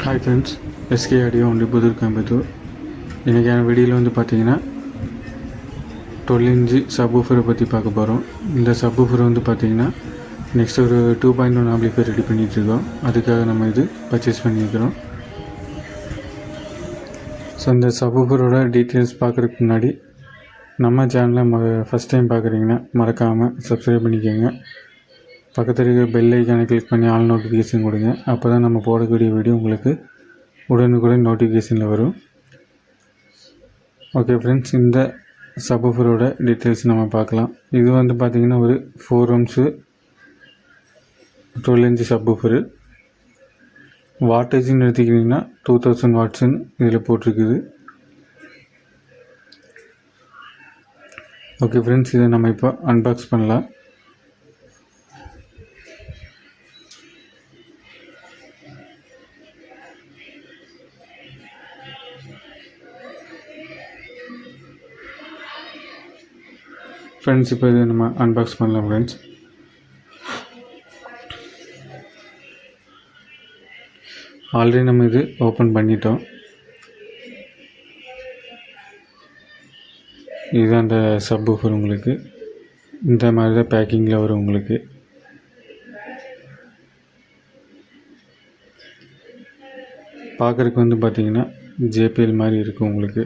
Hi friends, SK audio ஒன்று புதூர் கோயம்புத்தூர். இன்றைக்கான வீடியோவில் வந்து பார்த்தீங்கன்னா 12 இன்ச்சு சப்வூஃபரை பற்றி பார்க்க போகிறோம். இந்த சப்வூஃபர் வந்து பார்த்திங்கன்னா நெக்ஸ்ட் ஒரு 2.1 ஆம்பிளிஃபையர் ரெடி பண்ணிகிட்ருக்கோம். அதுக்காக நம்ம இது பர்ச்சேஸ் பண்ணியிருக்கிறோம். ஸோ இந்த சப்வூஃபரோட டீட்டெயில்ஸ் பார்க்குறதுக்கு முன்னாடி நம்ம சேனலை ஃபஸ்ட் டைம் பார்க்குறீங்கன்னா மறக்காமல் சப்ஸ்கிரைப் பண்ணிக்கோங்க. பக்கத்தில் இருக்கிற பெல் ஐக்கானை கிளிக் பண்ணி ஆல் நோட்டிஃபிகேஷன் கொடுங்க. அப்போ தான் நம்ம போடக்கூடிய வீடியோ உங்களுக்கு உடனுக்குடன் நோட்டிஃபிகேஷனில் வரும். ஓகே ஃப்ரெண்ட்ஸ், இந்த சப்வூஃபரோட டீட்டெயில்ஸ் நம்ம பார்க்கலாம். இது வந்து பார்த்திங்கன்னா ஒரு 4 ohms 12 inch சப்வூஃபரு. வாட்டேஜ்னு எடுத்துக்கிட்டிங்கன்னா 2000 wattsன்னு இதில் போட்டிருக்குது. ஓகே ஃப்ரெண்ட்ஸ், இதை நம்ம இப்போ அன்பாக்ஸ் பண்ணலாம். ஃப்ரெண்ட்ஸ், இப்போ இது நம்ம அன்பாக்ஸ் பண்ணலாம். ஃப்ரெண்ட்ஸ், ஆல்ரெடி நம்ம இது ஓப்பன் பண்ணிட்டோம். இதுதான் அந்த சப்வூஃபர். உங்களுக்கு இந்த மாதிரி தான் பேக்கிங்கில் வரும். உங்களுக்கு பார்க்குறதுக்கு வந்து பார்த்திங்கன்னா ஜேபிஎல் மாதிரி இருக்கும். உங்களுக்கு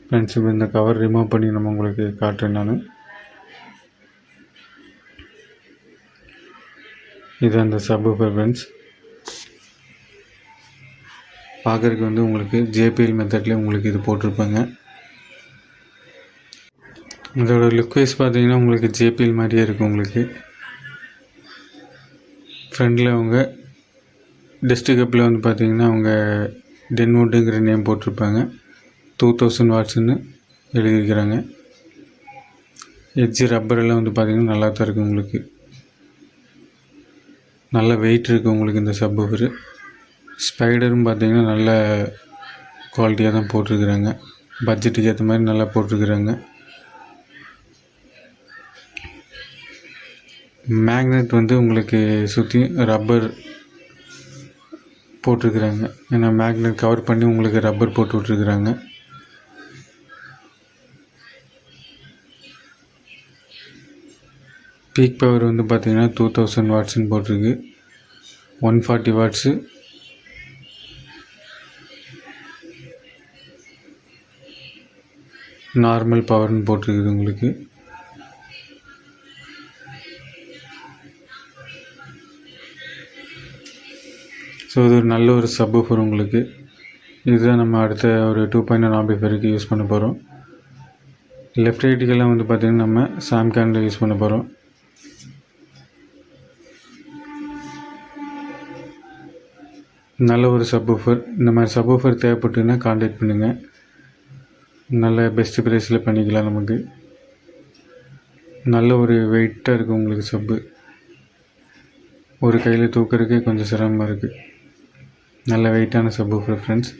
ஃப்ரெண்ட்ஸ், இப்போ இந்த கவர் ரிமூவ் பண்ணி நம்ம உங்களுக்கு காட்டுறேன். நான் இது அந்த சப்வூஃபர். ஃப்ரெண்ட்ஸ், பார்க்குறதுக்கு வந்து உங்களுக்கு ஜேபிஎல் மெத்தட்லேயே உங்களுக்கு இது போட்டிருப்பாங்க. இதோட லுக் வைஸ் பார்த்தீங்கன்னா உங்களுக்கு ஜேபிஎல் மாதிரியே இருக்கும். உங்களுக்கு ஃப்ரண்டில் அவங்க டெஸ்ட் கப்பில் வந்து பார்த்திங்கன்னா அவங்க டென்வுட்டுங்கிற நேம் போட்டிருப்பாங்க. 2000 wattsன்னு எழுதியிருக்கிறாங்க. எட்ஜ் ரப்பரெல்லாம் வந்து பார்த்திங்கன்னா நல்லா தான் இருக்குது. உங்களுக்கு நல்ல வெயிட் இருக்குது. உங்களுக்கு இந்த சப்வூஃபரு ஸ்பைடரும் பார்த்திங்கன்னா நல்ல குவாலிட்டியாக தான் போட்டிருக்கிறாங்க. பட்ஜெட்டுக்கு ஏற்ற மாதிரி நல்லா போட்டிருக்கிறாங்க. மேக்னெட் வந்து உங்களுக்கு சுற்றி ரப்பர் போட்டிருக்கிறாங்க. ஏன்னா மேக்னெட் கவர் பண்ணி உங்களுக்கு ரப்பர் போட்டு விட்ருக்குறாங்க. பீக் பவர் வந்து பார்த்திங்கன்னா 2000 wattsன்னு போட்டிருக்கு. 140 watts நார்மல் பவர்னு போட்டிருக்குது. உங்களுக்கு ஸோ இது ஒரு நல்ல ஒரு சப்வூஃபர். உங்களுக்கு இதுதான் நம்ம அடுத்த ஒரு 2.1 ஆம்பிளிஃபையருக்கு யூஸ் பண்ண போகிறோம். லெஃப்ட் ரைட்டுக்கெல்லாம் வந்து பார்த்திங்கன்னா நம்ம சாம்கானில் யூஸ் பண்ண போகிறோம். நல்ல ஒரு சப்வூஃபர். இந்த மாதிரி சப்வூஃபர் தேவைப்பட்டுன்னா கான்டாக்ட் பண்ணுங்கள். நல்ல பெஸ்ட் ப்ரைஸில் பண்ணிக்கலாம். நமக்கு நல்ல ஒரு வெயிட்டாக இருக்குது. உங்களுக்கு சப்பு ஒரு கையில் தூக்கிறதுக்கே கொஞ்சம் சிரமமாக இருக்குது. நல்ல வெயிட்டான சப்வூஃபர். ஃப்ரெண்ட்ஸ்,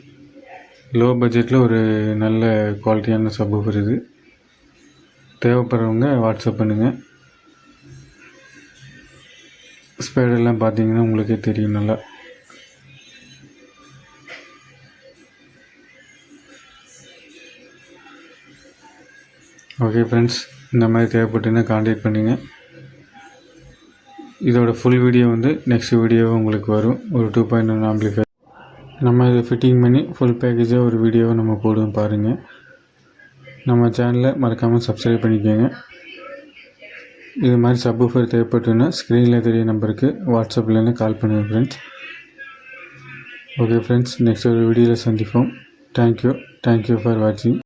லோ பட்ஜெட்டில் ஒரு நல்ல குவாலிட்டியான சப்வூஃபர். இது தேவைப்படுறவங்க வாட்ஸ்அப் பண்ணுங்கள். ஸ்பைடர்லாம் பார்த்தீங்கன்னா உங்களுக்கே தெரியும். நல்லா ஓகே ஃப்ரெண்ட்ஸ், இந்த மாதிரி தேவைப்பட்டுன்னா கான்டாக்ட் பண்ணுங்கள். இதோட ஃபுல் வீடியோ வந்து நெக்ஸ்ட் வீடியோவை உங்களுக்கு வரும். ஒரு 2.1 ஆம்பிளிஃபையர் நம்ம இதை ஃபிட்டிங் பண்ணி ஃபுல் பேக்கேஜாக ஒரு வீடியோவை நம்ம போடுவோம். பாருங்கள். நம்ம சேனலை மறக்காமல் சப்ஸ்கிரைப் பண்ணிக்கோங்க. இது மாதிரி சப்வூஃபர் தேவைப்பட்டுன்னா ஸ்க்ரீனில் தெரிய நம்பருக்கு வாட்ஸ்அப்லேருந்து கால் பண்ணுங்கள். ஃப்ரெண்ட்ஸ், ஓகே ஃப்ரெண்ட்ஸ், நெக்ஸ்ட் ஒரு வீடியோவில் சந்திப்போம். தேங்க்யூ ஃபார் வாட்சிங்.